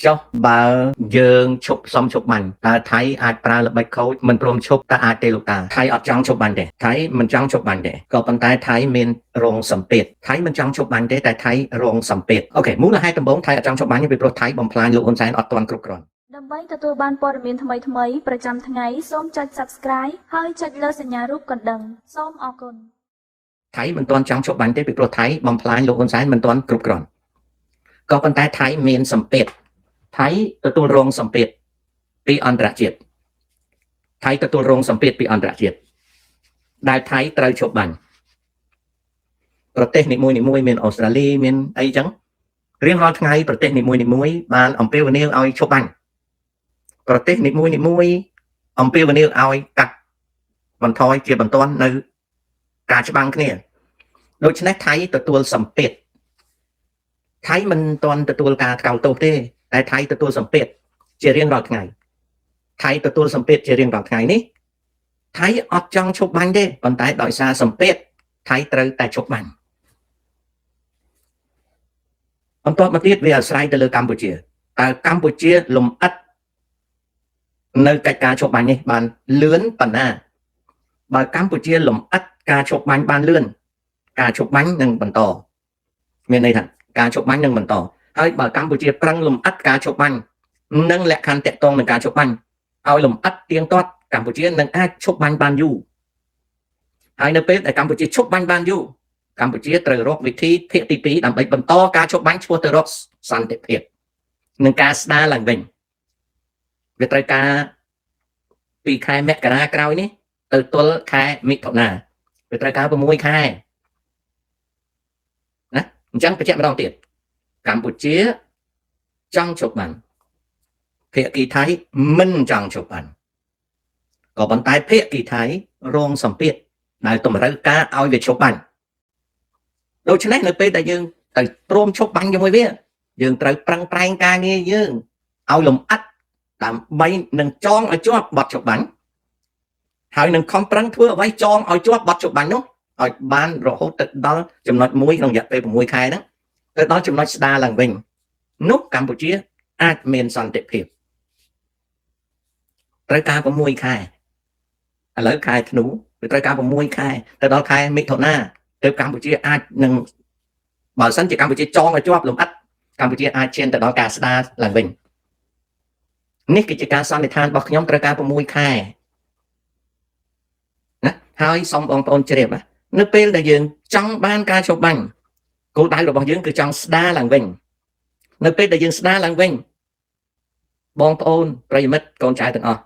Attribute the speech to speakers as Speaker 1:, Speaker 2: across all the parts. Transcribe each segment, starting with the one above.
Speaker 1: ចុះបើយើងឈប់សំឈប់បានតើថៃអាចប្រើល្បិចខូចមិនព្រមឈប់តើអាចទេលោកតាថៃអត់ចង់ឈប់បានទេថៃមិនចង់ឈប់បានទេក៏ប៉ុន្តែថៃមានរងសម្ពាធថៃមិនចង់ឈប់បានទេតែថៃរងសម្ពាធអូខេមូលហេតុដំបូងថៃអត់ចង់ឈប់បានពីព្រោះថៃបំផ្លាញលោកហ៊ុនសែនអត់ទាន់គ្រប់គ្រាន់
Speaker 2: ដើម្បីទទួលបានព័ត៌មានថ្មីៗប្រចាំថ្ងៃសូមចុច Subscribe ហើយចុចលើសញ្ញារូបកណ្ដឹងសូមអរគុណ
Speaker 1: ថៃមិនទាន់ចង់ឈប់បានទេពីព្រោះថៃបំផ្លាញលោកហ៊ុនសែនមិនទាន់គ្រប់គ្រាន់ក៏ប៉ុន្តែថៃមានសម្ពាធថៃទទួលរងសម្ពាធពីអន្តរជាតិថៃទទួលរងសម្ពាធពីអន្តរជាតិដែលថៃត្រូវឈប់បានប្រទេសនីមួយៗមានអូស្ត្រាលីមានអីចឹងរៀងរាល់ថ្ងៃប្រទេសនីមួយៗបានអំពាវនាវឲ្យឈប់បានប្រទេសនីមួយៗអំពាវនាវឲ្យកាត់បន្ថយជាបន្ទាន់នៅការច្បាំងគ្នាដូច្នេះថៃទទួលសម្ពាធថៃមិនទាន់ទទួលការថ្កោលទោសទេតែថៃទទួលសម្ពាធជារៀងរាល់ថ្ងៃថៃទទួលសម្ពាធជារៀងរាល់ថ្ងៃនេះថៃអត់ចង់ឈប់បាញ់ទេប៉ុន្តែដោយសារសម្ពាធថៃត្រូវតែឈប់បាញ់បន្តមកទៀតវាអាស្រ័យទៅលើកម្ពុជាតើកម្ពុជាលំអិតនៅកិច្ចការឈប់បាញ់នេះបានលឿនប៉ុណ្ណាបើកម្ពុជាលំអិតការឈប់បាញ់បានលឿនការឈប់បាញ់នឹងបន្តមានន័យថាការឈប់បាញ់នឹងបន្តហើយបើកម្ពុជាប្រឹងលំអិតការឈប់បាញ់និងលក្ខខណ្ឌតាក់ទងនឹងការឈប់បាញ់ឲ្យលំអិតទៀងទាត់កម្ពុជានឹងអាចឈប់បាញ់បានយូរហើយនៅពេលដែលកម្ពុជាឈប់បាញ់បានយូរកម្ពុជាត្រូវរកវិធីភាគទី2ដើម្បីបន្តការឈប់បាញ់ឆ្ពោះទៅរកសន្តិភាពនិងការស្ដារឡើងវិញវាត្រូវការពីខែមករាក្រោយនេះទៅទល់ខែមិថុនាវាត្រូវការ6ខែណាអញ្ចឹងបញ្ជាក់ម្ដងទៀតកម្ពុជាចង់ឈប់បានភាគីថៃមិនចង់ឈប់បានក៏ប៉ុន្តែភាគីថៃរងសម្ពាធដែលតម្រូវការឲ្យវាឈប់បានដូច្នេះនៅពេលដែលយើងទៅព្រមឈប់បាញ់ជាមួយវាយើងត្រូវប្រឹងប្រែងការងារយើងឲ្យលំអិតដើម្បីនឹងចងឲ្យជាប់បទឈប់បាញ់ហើយនឹងខំប្រឹងធ្វើអ្វីចងឲ្យជាប់បទឈប់បាញ់នោះឲ្យបានរហូតទៅដល់ចំណុចមួយក្នុងរយៈពេល6ខែហ្នឹងទៅដល់ចំណុចស្ដារឡើងវិញនោះកម្ពុជាអាចមានសន្តិភាពត្រូវការ6ខែឥឡូវខែធ្នូវាត្រូវការ6ខែទៅដល់ខែមិថុនាទៅកម្ពុជាអាចនឹងបើសិនជាកម្ពុជាចងឲ្យជាប់លំអិតកម្ពុជាអាចឈានទៅដល់ការស្ដារឡើងវិញនេះគឺជាការសន្និដ្ឋានរបស់ខ្ញុំត្រូវការ6ខែណាហើយសូមបងប្អូនជ្រាបនៅពេលដែលយើងចង់បានការឈប់បាញ់គោលដៅរបស់យើងគឺចង់ស្ដារឡើងវិញនៅពេលដែលយើងស្ដារឡើងវិញបងប្អូនប្រិយមិត្តកូនចៅទាំងអស់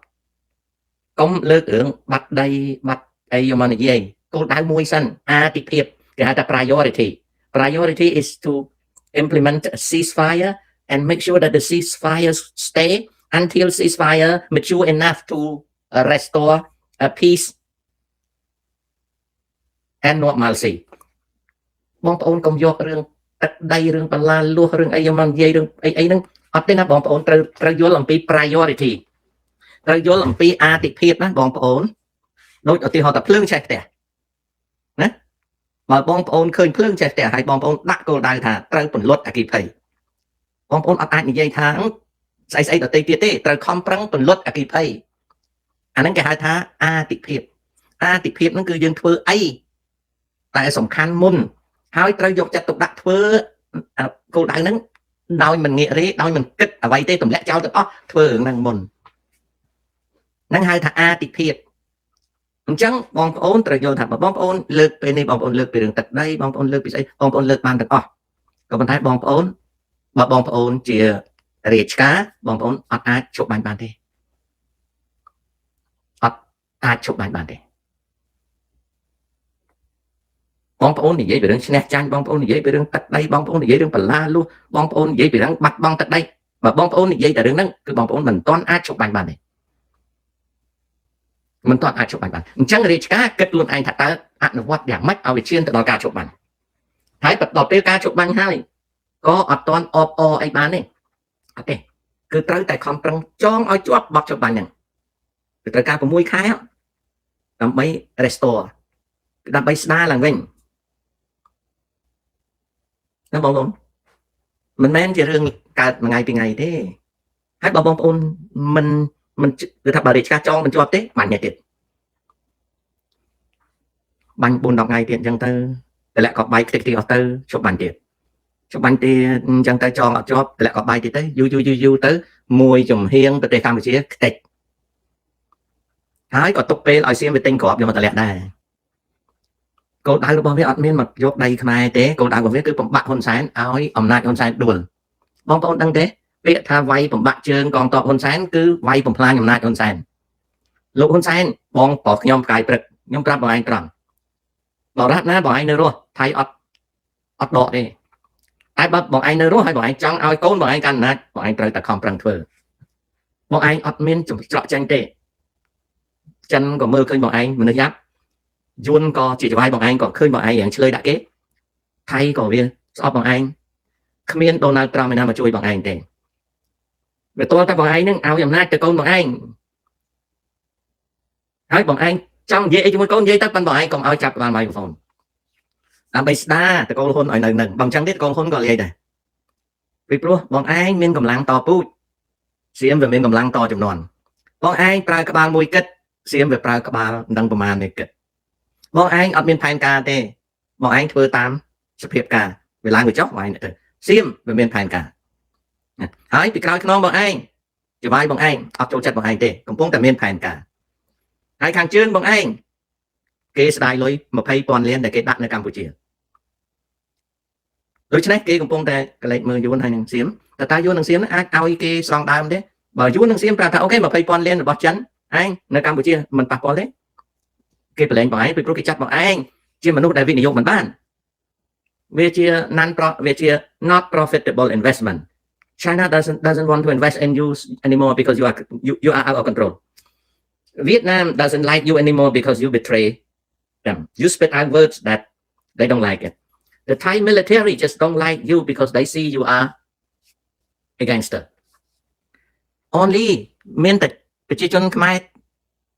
Speaker 1: កុំលើករឿងបាត់ដីបាត់អីយកមកនិយាយគោលដៅមួយសិនអាទិភាពគេហៅថា priority is to implement a ceasefire and make sure that the ceasefire stay until ceasefire mature enough to restore a peace and normalcy បងប្អូនកុំយករឿងទឹកដីរឿងបន្លាលួសរឿងអីយកមកនិយាយរឿងអីហ្នឹងអត់ទេណាបងប្អូនត្រូវយល់អំពី priority ត្រូវយល់អំពីអាទិភាពណាបងប្អូនដូចឧទាហរណ៍ថាភ្លើងឆេះផ្ទះណាបើបងប្អូនឃើញភ្លើងឆេះផ្ទះហើយបងប្អូនដាក់គោលដៅថាត្រូវពន្លត់អគ្គិភ័យបងប្អូនអត់អាចនិយាយថាស្អីដទៃទៀតទេត្រូវខំប្រឹងពន្លត់អគ្គិភ័យអាហ្នឹងគេហៅថាអាទិភាពហ្នឹងគឺយើងធ្វើអីតែសំខាន់មុនហើយត្រូវយកចិត្តទុកដាក់ធ្វើគោលដៅហ្នឹងដោយមិនងាករេដោយមិនគិតអ្វីទេទម្លាក់ចោលទាំងអស់ធ្វើរឿងហ្នឹងមុនហ្នឹងហៅថាអាទិភាពអញ្ចឹងបងប្អូនត្រូវយល់ថាបងប្អូនលើកពេលនេះបងប្អូនលើកពីរឿងទឹកដីបងប្អូនលើកពីស្អីបងប្អូនលើកបានទាំងអស់ក៏ប៉ុន្តែបងប្អូនបើបងប្អូនជារាជការបងប្អូនអត់អាចឈប់បាញ់បានទេអត់អាចឈប់បាញ់បានទេបងប្អូននិយាយពីរឿងឈ្នះចាញ់បងប្អូននិយាយពីរឿងទឹកដីបងប្អូននិយាយរឿងបន្លាលួសបងប្អូននិយាយពីរឿងបាត់បង់ទឹកដីបើបងប្អូននិយាយតែរឿងហ្នឹងគឺបងប្អូនមិនទាន់អាចឈប់បាញ់បានទេមិនទាន់អាចឈប់បាញ់បានអញ្ចឹងរាជការគិតខ្លួនឯងថាតើអនុវត្តយ៉ាងម៉េចឲ្យវាឈានទៅដល់ការឈប់បាញ់ហើយដល់ពេលការឈប់បាញ់ហើយក៏អត់ទាន់អបអអីបានទេអត់ទេគឺត្រូវតែខំប្រឹងចងឲ្យជាប់បទឈប់បាញ់ហ្នឹងគឺត្រូវការ6ខែដើម្បី restore ដើម្បីស្ដារឡើងវិញណាបងប្អូនមិនមែនជារឿងកើតមួយថ្ងៃពីរថ្ងៃទេ ហើយបងប្អូនមិនគឺថាបើរាជការចងមិនជាប់ទេបាញ់នេះទៀតបាញ់4 10ថ្ងៃទៀតអញ្ចឹងទៅតម្លាក់ក៏បាយខ្ទេចអស់ទៅជប់បាញ់ទៀតជប់បាញ់ទៀតអញ្ចឹងទៅចងអត់ជាប់តម្លាក់ក៏បាយទៀតទៅយូរទៅមួយចំហៀងប្រទេសកម្ពុជាខ្ទេចហើយក៏ទុកពេលឲ្យសៀមវាទិញក្របយកមកតម្លាក់ដែរគោលដៅរបស់វាអត់មានមកយកដៃខ្មែរទេគោលដៅរបស់វាគឺបំបាក់ហ៊ុនសែនឲ្យអំណាចហ៊ុនសែនដួលបងប្អូនដឹងទេពាក្យថាវាយបំបាក់ជើងកងទ័ពហ៊ុនសែនគឺវាយបំផ្លាញអំណាចហ៊ុនសែនលោកហ៊ុនសែនបងប្រុសខ្ញុំផ្កាយព្រឹកខ្ញុំប្រាប់បងឯងត្រង់បរិបណាបងឯងនៅរស់ថៃអត់ដកទេតែបើបងឯងនៅរស់ហើយបងឯងចង់ឲ្យកូនបងឯងកាន់អំណាចបងឯងត្រូវតែខំប្រឹងធ្វើបងឯងអត់មានច្រកចាញ់ទេចិនក៏មើលឃើញបងឯងមនុស្សយ៉ាប់យួនក៏ជាចវាយបងឯងក៏ឃើញបងឯងយ៉ាងឆ្លើយដាក់គេថៃក៏វាស្អប់បងឯងគ្មានដូណាល់ត្រាំឯណាមកជួយបងឯងទេវាតើតែបងឯងនឹងឲ្យអំណាចទៅកូនបងឯងហើយបងឯងចង់និយាយអីជាមួយកូននិយាយទៅប៉ុន្តែបងឯងកុំឲ្យចាប់ក្បាលម៉ៃហ្វូនដើម្បីស្ដារតកូលហ៊ុនឲ្យនៅនឹងបងចឹងទៀតកូនហ៊ុនក៏លាយដែរពីព្រោះបងឯងមានកម្លាំងតពូជសៀមវាមានកម្លាំងតចំនួនបងឯងប្រើក្បាលមួយគិតសៀមវាប្រើក្បាលមិនដឹងប្រមាណទេគិតបងឯងអត់មានផែនការទេបងឯងធ្វើតាមសភាពការវាឡើងទៅចុះបងឯងទៅសៀមវាមានផែនការហើយពីក្រោយខ្នងបងឯងចវាយបងឯងអត់ចូលចិត្តបងឯងទេកំពុងតែមានផែនការហើយខាងជើងបងឯងគេស្ដាយលុយ20,000 លានដែលគេដាក់នៅកម្ពុជាដូច្នេះគេកំពុងតែកលេចមើលយួនហើយនឹងសៀមតែយួននឹងសៀមអាចឲ្យគេស្រង់ដើមទេបើយួននឹងសៀមប្រាប់ថាអូខេ20,000 លានរបស់ចិនឯងនៅកម្ពុជាមិនប៉ះពាល់ទេគេប្រឡែងបងឯងពីព្រោះគេចាត់បងឯងជាមនុស្សដែលវិនិយោគមិនបានវាជា not profitable investment China doesn't want to invest in you anymore because you are out of control Vietnam doesn't like you anymore because you betray them you spit out words that they don't like it the Thai military just don't like you because they see you are a gangster only មានតែប្រជាជនខ្មែរ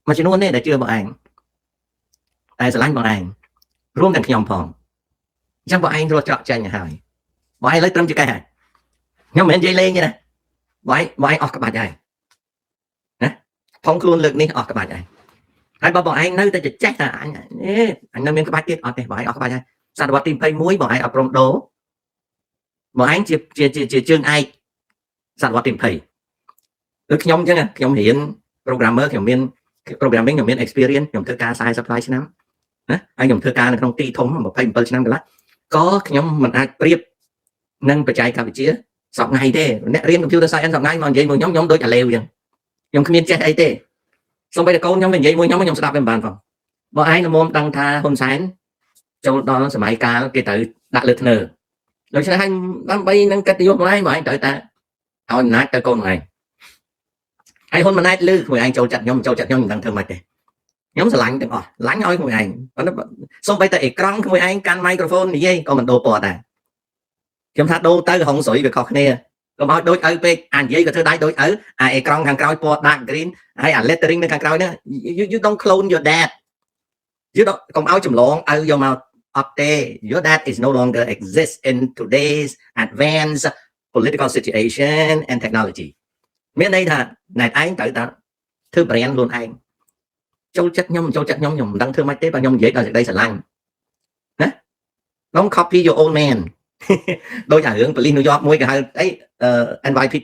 Speaker 1: មួយចំនួននេះដែលជឿបងឯងតែស្រឡាញ់បងឯងរួមទាំងខ្ញុំផងអញ្ចឹងបងឯងរត់ច្រកចេញទៅហើយបងឯងលើត្រឹមជាកែហើយខ្ញុំមិនមែននិយាយលេងទេណាបងឯងអស់ក្បាច់ហើយណាផងខ្លួនលើកនេះអស់ក្បាច់ហើយបើបងឯងនៅតែចេះតែអញនៅមានក្បាច់ទៀតអត់ទេបងឯងអស់ក្បាច់ហើយសតវត្សទី21បងឯងអត់ព្រមដូរបងឯងជាជើងឯកសតវត្សទី20ដូចខ្ញុំអញ្ចឹងខ្ញុំរៀន programmer ខ្ញុំមាន programming ខ្ញុំមាន experience ខ្ញុំធ្វើការ40 ឆ្នាំណាហើយខ្ញុំធ្វើការនៅក្នុងទីធំ27 ឆ្នាំកន្លះក៏ខ្ញុំមិនអាចប្រៀបនឹងបច្ចេកវិទ្យាសប្តាហ៍ថ្ងៃទេអ្នករៀន computer science សប្តាហ៍ថ្ងៃមកនិយាយមួយខ្ញុំដូចអាលេវអញ្ចឹងខ្ញុំគ្មានចេះអីទេសូម្បីតែកូនខ្ញុំនិយាយមួយខ្ញុំស្ដាប់វាមិនបានផងបើឯងល្មមដឹងថាហ៊ុនសែនចូលដល់សម័យកាលគេត្រូវដាក់លើធ្នើដូច្នេះហើយដើម្បីនឹងកិត្តិយសមកឯងត្រូវតែឲ្យអំណាចទៅកូនមកឯងហើយហ៊ុនម៉ាណែតលឺខ្លួនឯងចូលចិត្តខ្ញុំមិនដឹងធ្វើម៉េចទេខ្ញុំស្រឡាញ់ទាំងអស់ស្រឡាញ់ឲ្យខ្លួនឯងសូម្បីតែអេក្រង់ខ្លួនឯងកាន់មីក្រូហ្វូននិយាយក៏មិនដូរពណ៌ដែរខ្ញុំថាដូរទៅហុងស្រួយវាខុសគ្នាកុំឲ្យដូចឪពេកអានិយាយក៏ធ្វើដែរដូចឪអាអេក្រង់ខាងក្រោយពណ៌ dark green ហើយអា lettering នៅខាងក្រោយហ្នឹង you don't clone your dad កុំឲ្យចម្លងឪយកមកអត់ទេ your dad is no longer exist in today's advanced political situation and technology មានន័យថាណែឯងត្រូវតែធ្វើ brand ខ្លួនឯងចូលចិត្តខ្ញុំខ្ញុំមិនដឹងធ្វើម៉េចទេបើខ្ញុំនិយាយដល់សេចក្តីស្រឡាញ់ណា don't copy your old man ដូចអារឿងប៉ូលីសញូវយ៉កមួយគេហៅអី NYPD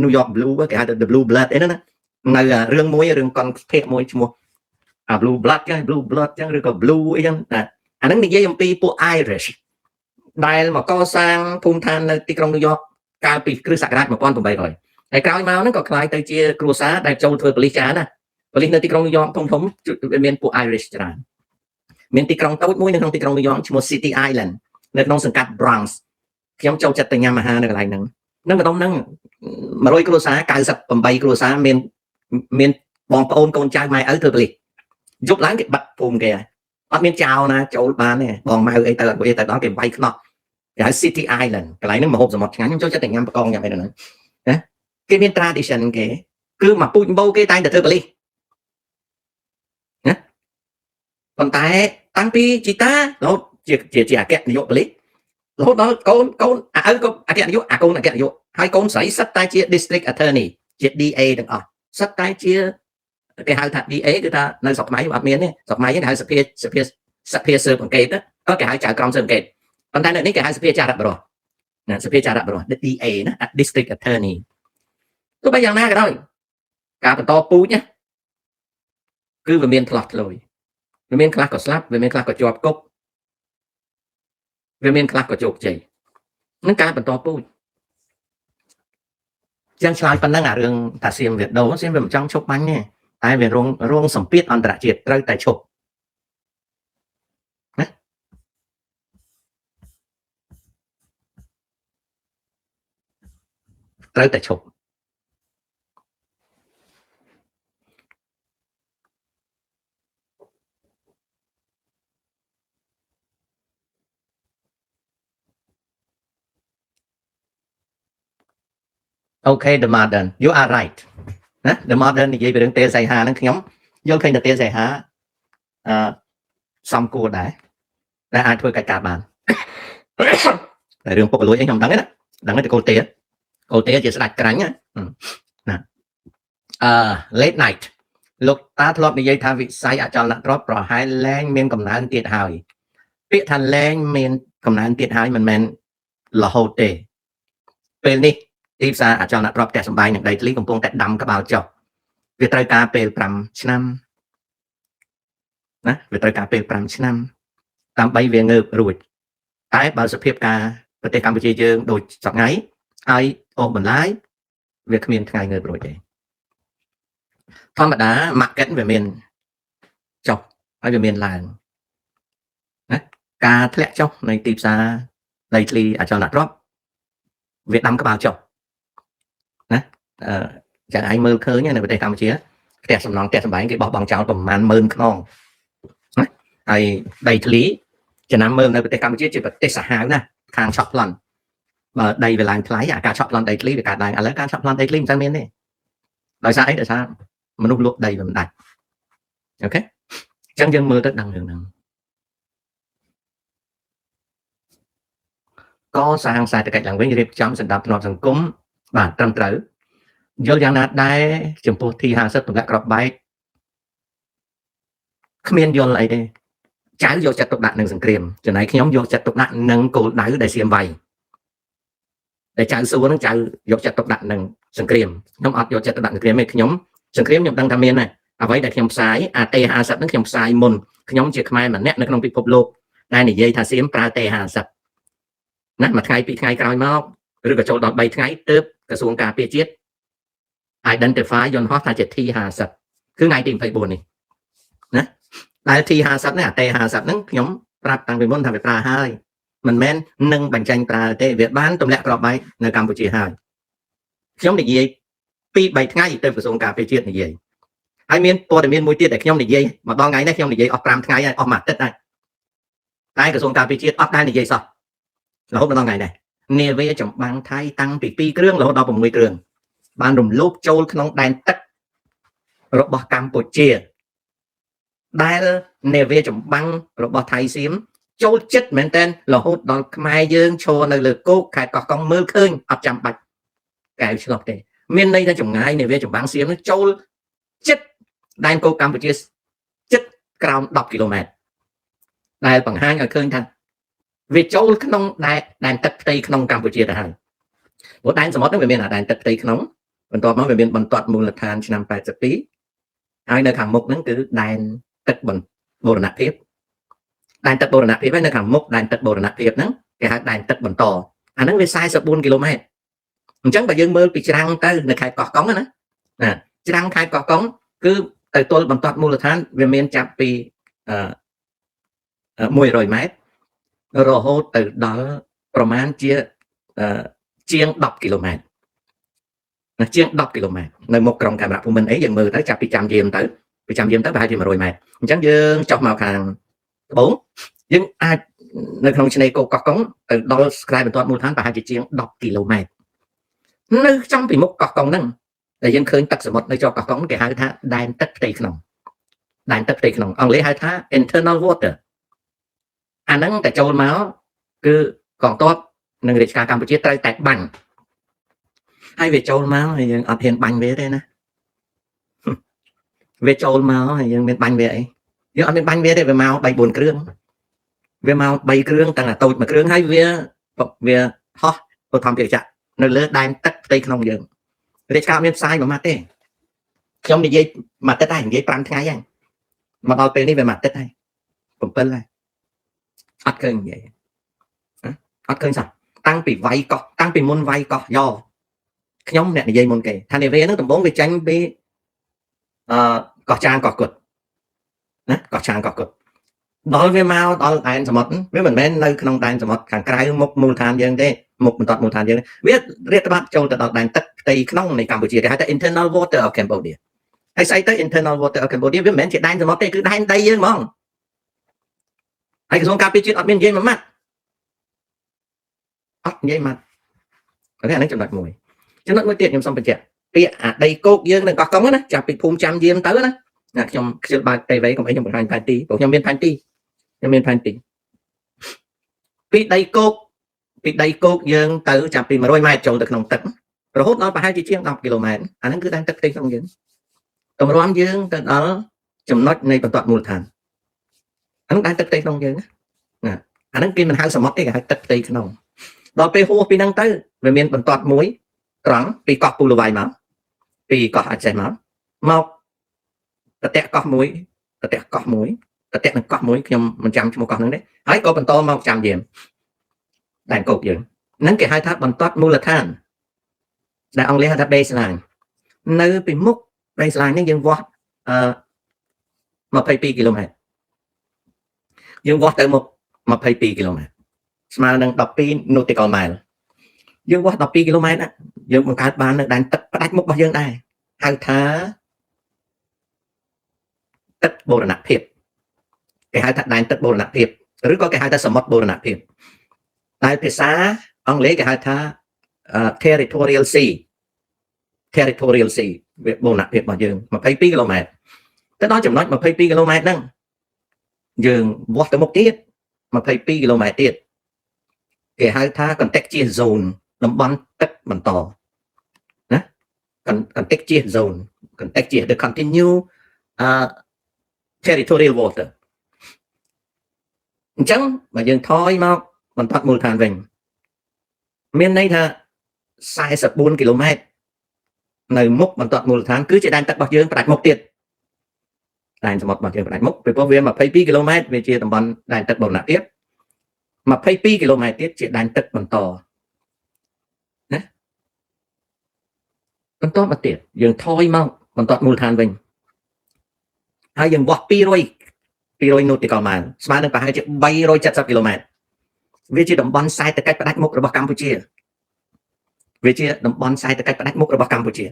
Speaker 1: New York Blue គេហៅ the blue blood អីហ្នឹងណានៅរឿងមួយរឿងកុនភេកមួយឈ្មោះ blue blood ចឹង blue blood ចឹងឬក៏ blue អីចឹងអាហ្នឹងនិយាយអំពីពួក Irish ដែលមកកសាងភូមិឋាននៅទីក្រុងញូវយ៉កកាលពីគ្រិស្តសករាជ1800ហើយក្រោយមកហ្នឹងក៏ក្លាយទៅជាគ្រួសារដែលចូលធ្វើប៉ូលីសចាណាប៉ូលីសនៅទីក្រុងញូវយ៉កធំមានពួក Irish ច្រើនមានទីក្រុងតូចមួយនៅក្នុងទីក្រុងញូវយ៉កឈ្មោះ City Island នៅក្នុងសង្កាត់ Bronx ខ្ញុំចូលចិត្តទៅញ៉ាំអាហារនៅកន្លែងហ្នឹងម្ដុំហ្នឹង100គ្រួសារ98គ្រួសារមានបងប្អូនកូនចៅម៉ែឪធ្វើប៉ូលីសយប់ឡើងគេបាត់ភូមិគេហើយអត់មានចៅណាចូលបានទេបងម៉ៅអីទៅអត់ទៅដល់គេវាយខ្នោះគេហៅ City Island កន្លែងហ្នឹងមហូបសមុទ្រឆ្ងាញ់ខ្ញុំចូលចិត្តតែញ៉ាំបកងញ៉ាំអីទៅហ្នឹងណាគេមាន tradition គេគឺមកពូជបោគេតែងតែធ្វើប៉ូលីសណាប៉ុន្តែតាំងពីជីតារហូតជាអគ្គនាយកប៉ូលីសរហូតដល់កូនឪក៏អគ្គនាយកកូនអគ្គនាយកហើយកូនស្រីសិតតែជា district attorney ជា DA ទាំងអស់សិតតែជាគេហៅថា DA គឺថានៅស្រុកខ្មែរអត់មានទេសរុកខ្មែរគេហៅសភាស៊ើបអង្កេតក៏គេហៅចៅក្រមស៊ើបអង្កេតប៉ុន្តែនៅនេះគេហៅសភាចារៈបរិបទណាសភាចារៈបរិបទ DA ណា District Attorney ទោះបីយ៉ាងណាក៏ដោយការបន្តពូជណាគឺវាមានឆ្លោះឆ្លួយវាមានខ្លះក៏ស្លាប់វាមានខ្លះក៏ជាប់គុកវាមានខ្លះក៏ជោគជ័យនឹងការបន្តពូជចឹងឆ្លើយប៉ុណ្ណឹងអារឿងតាសៀមវាដូសៀមវាមិនចង់ឈប់បាញ់ទេតែវារងសម្ពាធអន្តរជាតិត្រូវតែឈប់ណាត្រូវតែឈប់Okay the modern you are right ណា the modern និយាយពីរឿងទេសីហាហ្នឹងខ្ញុំយល់ឃើញតែទេសីហាសំគួរដែរតែអាចធ្វើកិច្ចការបានតែរឿងពុករលួយអីខ្ញុំដឹងទេណាដឹងតែកូលទេជាស្ដេចក្រាញ់ណាlate night លោកតាធ្លាប់និយាយថាវិស័យអចលនទ្រព្យប្រហែលលែងមានកំណើនទៀតហើយពាក្យថាលែងមានកំណើនទៀតហើយមិនមែនរហូតទេពេលនេះទីផ្សារអចលនទ្រព្យផ្ទះសម្បែងនិងដីធ្លីកំពុងតែដាំក្បាលចុះវាត្រូវការពេល5ឆ្នាំណាវាត្រូវការពេល5ឆ្នាំដើម្បីវាងើបរួចតែបើសភាពការប្រទេសកម្ពុជាយើងដូចសប្តាហ៍ថ្ងៃហើយអូសបន្លាយវាគ្មានថ្ងៃងើបរួចទេធម្មតា market វាមានចុះហើយវាមានឡើងណាការធ្លាក់ចុះនៃទីផ្សារដីធ្លីអចលនទ្រព្យវាដាំក្បាលចុះណាចឹងឯងមើលឃើញនៅប្រទេសកម្ពុជាផ្ទះសំណង់ផ្ទះសម្បែងគេបោះបង់ចោលប្រមាណ10000ខ្នងណាហើយដីធ្លីចំណាំមើលនៅប្រទេសកម្ពុជាជាប្រទេសសាហាវណាខាងឆក់ប្លន់បើដីវាឡើងថ្លៃអាការឆក់ប្លន់ដីធ្លីវាកើតឡើងឥឡូវការឆក់ប្លន់ដីធ្លីមិនសូវមានទេដោយសារអីដោយសារមនុស្សលក់ដីវាមិនដាច់អូខេអញ្ចឹងយើងមើលទៅដឹងរឿងហ្នឹងកសាងសេដ្ឋកិច្ចឡើងវិញរៀបចំសណ្ដាប់ធ្នាប់សង្គមបាទត្រឹមត្រូវយល់យ៉ាងណាដែរចំពោះ T50 ទម្លាក់ក្របបែកគ្មានយល់អីទេចៅយកចិត្តទុកដាក់នឹងសង្គ្រាមចំណែកខ្ញុំយកចិត្តទុកដាក់នឹងគោលដៅដែលសៀមវាយតែចៅសួរនឹងចៅយកចិត្តទុកដាក់នឹងសង្គ្រាមខ្ញុំអត់យកចិត្តទុកដាក់សង្គ្រាមទេខ្ញុំសង្គ្រាមខ្ញុំដឹងថាមានដែរអ្វីដែលខ្ញុំផ្សាយអា T50 ហ្នឹងខ្ញុំផ្សាយមុនខ្ញុំជាខ្មែរម្នាក់នៅក្នុងពិភពលោកដែលនិយាយថាសៀមប្រើ T50 ណាមួយថ្ងៃពីរថ្ងៃក្រោយមកឬក៏ចូលដល់3ថ្ងៃទើបក្រសួងការពារជាតិ identify យន្តហោះថាជា T50 គឺថ្ងៃទី24នេះណាដែល T50 នេះអា T50 ហ្នឹងខ្ញុំប្រាប់តាំងពីមុនថាវាប្រើហើយមិនមែននឹងបញ្ចេញប្រើទេវាបានទម្លាក់ក្របបែកនៅកម្ពុជាហើយខ្ញុំនិយាយ2-3ថ្ងៃទៅក្រសួងការពារជាតិនិយាយហើយមានព័ត៌មានមួយទៀតដែលខ្ញុំនិយាយមកដល់ថ្ងៃនេះខ្ញុំនិយាយអស់5ថ្ងៃហើយអស់មួយអាទិត្យហើយតែក្រសួងការពារជាតិអត់ដែលនិយាយសោះរហូតដល់ថ្ងៃនេះនាវាចម្បាំងថៃតាំងពី2គ្រឿងរហូតដល់6គ្រឿងបានរំលោភចូលក្នុងដែនទឹករបស់កម្ពុជាដែលនាវាចម្បាំងរបស់ថៃសៀមចូលចិត្តមែនតើរហូតដល់ខ្មែរយើងឈរនៅលើគោកខេត្តកោះកុងមើលឃើញអត់ចាំបាច់កែវឆ្លោះទេមានន័យថាចម្ងាយនាវាចម្បាំងសៀមនឹងចូលចិត្តដែនគោកកម្ពុជាចិត្តក្រោម10គីឡូម៉ែត្រដែលបង្ហាញឲ្យឃើញថាវាចូលក្នុងដែនទឹកផ្ទៃក្នុងកម្ពុជាទៅហើយព្រោះដែនសមុទ្រហ្នឹងវាមានដែនទឹកផ្ទៃក្នុងបន្ទាប់មកវាមានបន្ទាត់មូលដ្ឋានឆ្នាំ82ហើយនៅខាងមុខហ្នឹងគឺដែនទឹកបូរណភាពដែនទឹកបូរណភាពហើយនៅខាងមុខដែនទឹកបូរណភាពហ្នឹងគេហៅដែនទឹកបន្តអាហ្នឹងវា44គីឡូម៉ែត្រអញ្ចឹងបើយើងមើលពីច្រាំងទៅនៅខេត្តកោះកុងណាច្រាំងខេត្តកោះកុងគឺទៅទល់បន្ទាត់មូលដ្ឋានវាមានចាប់ពី100ម៉ែត្ររហូតទៅដល់ប្រមាណជាជាង10គីឡូម៉ែត្រណាជាង10គីឡូម៉ែត្រនៅមុខក្រុងកាមេរ៉ាភូមិន្ទអីយើងមើលទៅចាប់ពីចាំយាមទៅប្រហែលជា100ម៉ែត្រអញ្ចឹងយើងចុះមកខាងត្បូងយើងអាចនៅក្នុងឆ្នេរកោះកុងទៅដល់ស្ក្រែបន្ទាត់មូលដ្ឋានប្រហែលជាជាង10គីឡូម៉ែត្រនៅចំពីមុខកោះកុងហ្នឹងដែលយើងឃើញទឹកសមុទ្រនៅជាប់កោះកុងគេហៅថាដែនទឹកផ្ទៃក្នុងដែនទឹកផ្ទៃក្នុងអង់គ្លេសហៅថា internal water អាហ្នឹងតែចូលមកគឺកងទ័ពនិងរាជការកម្ពុជាត្រូវតែបាញ់ hay về châu máu thì ở hiện bánh về đây nè về châu máu thì bên bánh về ấy giờ ở bên bánh về đây về máu bay buồn krương về máu bay krương tăng là tôi mà krương hay về ho tôi tham việc chặt nơi lớn đai tắt tây không dừng để cao bên sai mà tê trong đi dây mà tết này dây pram ngay anh mà bao tiền đi về mặt tết này cũng tên là ắt cơn vậy ắt cơn sao tăng bị vay cọ tăng bị môn vay cọ do nhóm này dây môn kề thành về nó tầm 4 về tranh bị cọ trang cọ cột cọ trang cọ cột đối với mau đó là sầm với mình bên nơi không đàn sầm càng cái một mùa than dân thế một toàn mùa than dân biết riết bắt châu từ đàn tết tây không này Campuchia cái hay internal water of Cambodia hay say tới internal water of Cambodia với mình chỉ đàn sầm cứ đàn tây dương mong hay cái số Campuchia ở bên dưới mà mắt dây mặt có thể nó chậm đặt mùi cho nó mới tiện nhầm xong phải chạy bây đây cô dương này có công á chả bị phun trăm diêm tới đó là trong cái bài tây vậy còn mấy trong một hai tí của trong biên thanh tí trong biên thanh tí bị đây cô dương tới chả bị mà đôi mai trầu được nồng tận rồi hút nó phải 2 chiếc 10 km anh nó cứ đang tất tây không dương tầm loan dương từ đó chấm nói này còn toàn mùi thàn anh đang tất tây không dương anh nó kia mình hai sầm mất cái tất tây không đó pe hô pe năng tới về miền bần toạt muối trắng pe cọp pù lù vài máu pe cọp hạt chảy máu mau tẹt cọp muối tẹt cọp muối tẹt cọp muối nhom mình chăm cho một cọp nữa đấy hãy có bần to mau chăm gì đàn cột gì nắng cái hai tháp bần toạt mua là than đại ông lấy hai tháp baseline nơi pe múc baseline những dân vót mà phải pi km dân vót tới một mà phải pi km mà đang đọc pi nautical mile dương qua đọc pi km á dương một cái bàn đang tách một bao dương đây hai thá tất bộ là nạp hiệp cái hai thắt đang tất bộ là nạp hiệp rồi có cái hai thá sầm mất bộ là nạp hiệp tại phía xa ông lấy cái hai thá territorial sea việc bộ nạp hiệp bao dương mà phải pi km cái đó chậm nói mà phải pi km nâng dương vót tới một tiết mà phải pi km tiết cái hai thá còn tách chia zone nằm bắn tất bằng to còn tách chia zone còn tách chia the continue territorial water chẳng mà dừng thôi mau mình thoát mùi than vinh miền này là sai 4 km nơi múc mình thoát mùi than cứ chỉ đang tắt bạc dương phải một tiết đàn một bạc dương phải múc vì có viên mà phải pi km về chia tầm bắn đàn tắt bầu nạp tiếp mà phải pi km tiết chỉ đang tắt bằng to con to mà tiệt dừng thôi mau còn toàn mùi than vinh hai dừng vọt pi rồi nốt thì còn mà smart được hai chiếc bay rồi chặt sắp km vì chỉ đầm bón sai từ cách bắt mốc ở Campuchia vì chỉ đầm bón sai từ cách bắt mốc ở Campuchia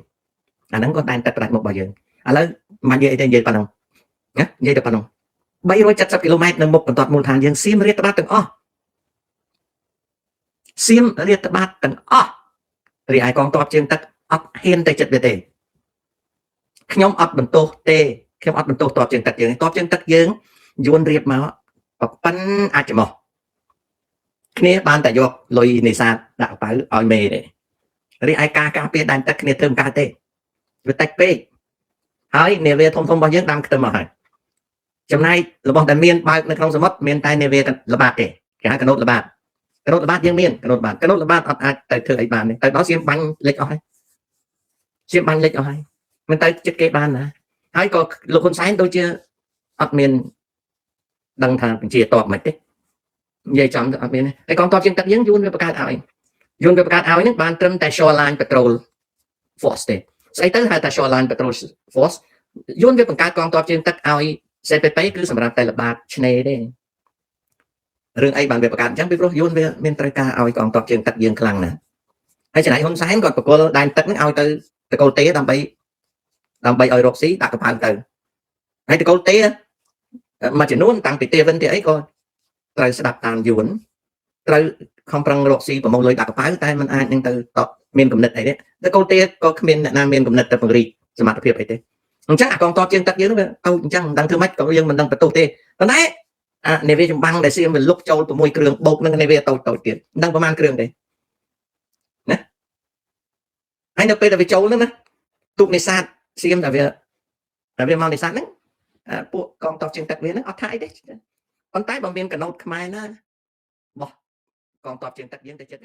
Speaker 1: nó có đang tập bắt mốc bao giờ lấy mà như thế vậy bạn không nhé vậy được bạn không bay rồi chặt sắp km nâng mốc còn toàn mùi than dừng sim riết bắt từng sim riết bắt từng thì ai con to trên tắc hiên tay chật về tề nhóm ấp bằng tô tê nhóm ấp bằng tô to trên tắc dương dồn riệp mà bắn ai chậm mò kia ban tại do lôi này xa đạo phải ở mề để đi ai ca pe đàn tắc kia thơm ca tê với tách pe hỏi nề về thông bao nhiêu năm cái mà hỏi trong nay là bọn đại miên bao nó không sẽ mất miên tay nề về là bạc để cái nốt là bạc dương miên cái nốt là bạc tại thừa ấy bàn này tại đó xem bánh lệch ở xem bánh lệch ở hay mình tay chất kế ban nè hay có lục con sáng tôi chưa ấp miền đăng thang chia tọt mạch đấy vậy chậm ấp miền này cái con to trên tắc giếng yun với bạc áo những ban trâm tại shoreline patrol force đấy xây tới hai tại shoreline patrol force yun với bạc con to trên tắc áo sẽ phải cứ sầm rạp tại là bạc này đấy rừng ai bàn về bạc chẳng biết rồi yun với miền tây ca áo con to trên tắc giếng khăng nè hay chẳng hôm sáng còn cô đang tắc nó áo từ cô té làm bay ở rột xí đặt cái từ hay từ cô té mà chỉ muốn tăng tỷ vân thì ấy coi rồi sẽ đặt tàn dùn rồi không bằng rột xí của một lời đặt cái tay mình ai nhưng từ miền cầm nịch này đấy cái cô té có miền nam miền cầm nịch tập gì sẽ mặc việc ấy thế chắc còn to trên tắc dưới đó đâu chắc đang thương mách có riêng mình đang phải tô tê còn đấy này về trong băng để xem mình lúc châu của môi trường bột nên này về tàu tiền đang có mang trường đấy ហើយនៅពេលដែលវាចូលហ្នឹងណាទូកនេសាទសៀមតែវាមកនេសាទហ្នឹងពួកកងទ័ពជើងទឹកវាហ្នឹងអត់ថាអីទេប៉ុន្តែបើមានកណូតខ្មែរណាបោះកងទ័ពជើងទឹកយើងទៅចិត្ត